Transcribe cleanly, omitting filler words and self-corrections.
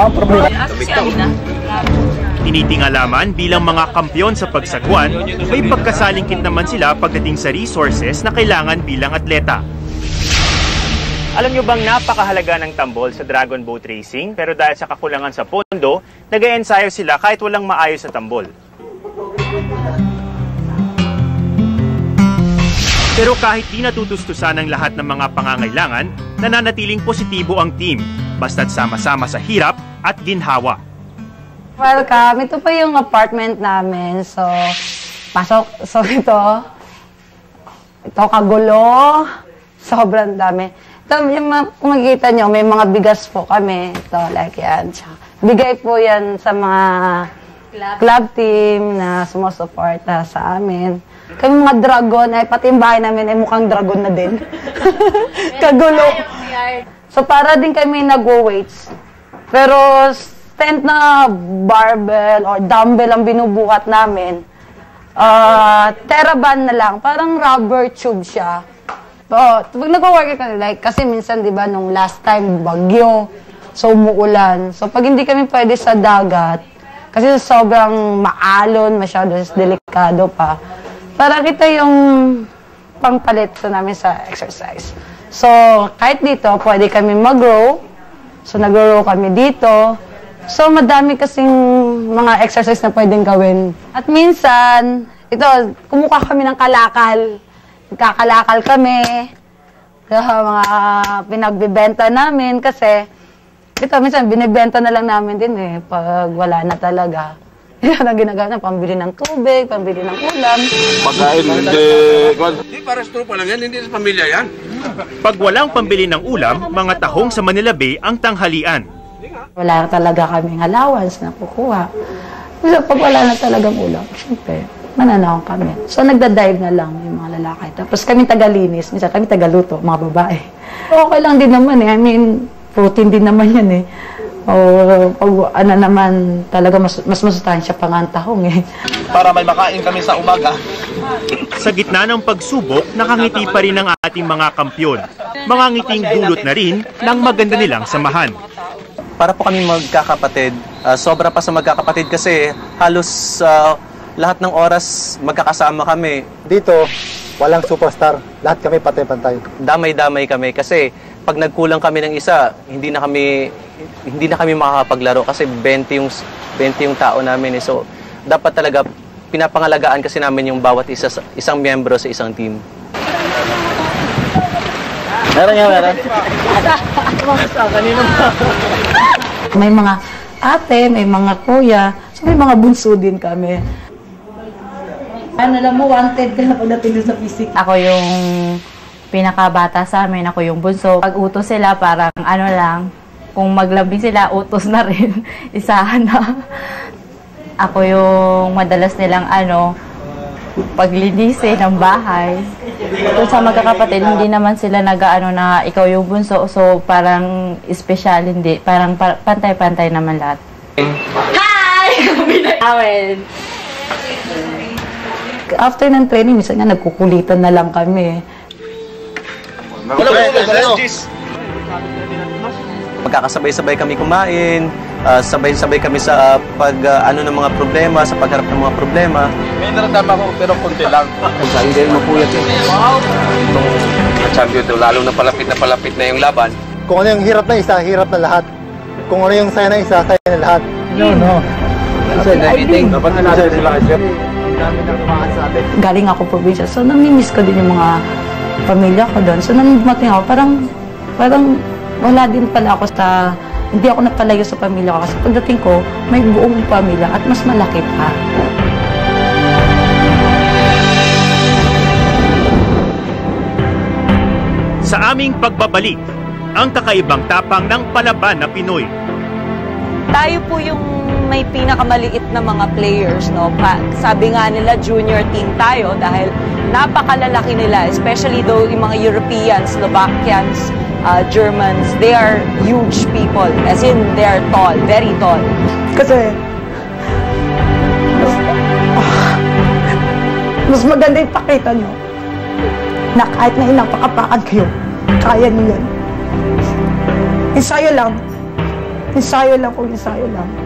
ang problema. Tinitingalaman bilang mga kampyon sa pagsagwan, may pagkasalingkit naman sila pagdating sa resources na kailangan bilang atleta. Alam nyo bang napakahalaga ng tambol sa Dragon Boat Racing? Pero dahil sa kakulangan sa pondo, nag-e-ensayo sila kahit walang maayos sa tambol. Pero kahit di natutustusan ng lahat ng mga pangangailangan, nananatiling positibo ang team, basta't sama-sama sa hirap at ginhawa. Welcome. Ito pa yung apartment namin. So, pasok. So, ito kagulo. Sobrang dami. Ito, kung makikita nyo, may mga bigas po kami. Ito, like yan. Bigay po yan sa mga club team na sumusuporta sa amin. Kami mga dragon, ay pati yung bahay namin ay mukhang dragon na din. Kagulo. So, para din kami nag-weights. Pero, tent na barbell or dumbbell ang binubuhat namin. Teraban na lang. Parang rubber tube siya. Pag nag-work ka, like, kasi minsan, di ba, nung last time, bagyo, so umuulan. So, pag hindi kami pwede sa dagat, kasi sobrang maalon, masyado delikado pa. Para kita yung pangpalit sa namin sa exercise. So, kahit dito, pwede kami mag-row. So, nag-row kami dito. So, madami kasing mga exercise na pwedeng gawin. At minsan, ito, kumuha kami ng kalakal. Nagkakalakal kami. Mga pinagbibenta namin kasi, ito, minsan, binibenta na lang namin din eh, pag wala na talaga. Yan ang ginagawa, pambili ng tubig, pambili ng ulam. Pagkain, hindi pares tropa lang yan, hindi sa pamilya yan. Pag walang pambili ng ulam, mga tahong sa Manila Bay ang tanghalian. Wala talaga kaming allowance na kukuha. So, pag wala na talagang ulam, siyempre, mananaw kami. So, nagda-dive na lang yung mga lalaki. Tapos kami tagalinis, minsan kami tagaluto, mga babae. Okay lang din naman eh. I mean, protein din naman yan eh. O, pag ano naman, talaga mas masustansya pa nga ang tahong eh. Para may makain kami sa umaga. Sa gitna ng pagsubok, nakangiti pa rin ang ating mga kampyon. Mga ngiting dulot na rin ng maganda nilang samahan. Para po kami magkakapatid, sobra pa sa magkakapatid kasi halos lahat ng oras magkakasama kami. Dito, walang superstar. Lahat kami pantay-pantay. Damay-damay kami kasi pag nagkulang kami ng isa, hindi na kami makakapaglaro kasi 20 yung tao namin. So, dapat talaga pinapangalagaan kasi namin yung bawat isang miyembro sa isang team. Meron. May mga ate, may mga kuya, so may mga bunso din kami. Alam mo, wanted ka na pagdating sa physics. Ako yung pinakabata sa amin, ako yung bunso. Pag utos sila, parang ano lang, kung maglambing sila, utos na rin, isahan na. Ako yung madalas nilang paglinisin ng bahay. Kung sa magkakapatid, hindi naman sila nag-ano na ikaw yung bunso. So, parang special, hindi. Parang pantay-pantay naman lahat. Hi! Awen! After ng training, minsan nga nagkukulitan na lang kami. Magkakasabay-sabay kami kumain, sabay-sabay kami sa pag-ano ng mga problema, sa pagharap ng mga problema. May naratama ko, pero konti lang. Sabi din mapuyat eh. Itong champion ito, lalo na palapit na yung laban. Kung ano yung hirap na isa, hirap na lahat. Kung ano yung saya na isa, saya na lahat. No. Dapat na natin sila kasi. Galing ako probinsya, so namimiss ko din yung mga pamilya ko doon. So nung dumating ako, parang wala din pala ako hindi ako napalayo sa pamilya ko. Kasi pagdating ko, may buong pamilya at mas malaki pa. Sa aming pagbabalik, ang kakaibang tapang ng palaban na Pinoy. Tayo po yung may pinakamaliit na mga players, no? Sabi nga nila, junior team tayo dahil napakalalaki nila, especially though yung mga Europeans, Slovakians, Germans, they are huge people. As in, they are tall, very tall. Kasi, mas maganda ipakita nyo na kahit na ilang pakapakan kayo, kaya nyo yan. Ensayo lang. Ensayo lang po, ensayo lang.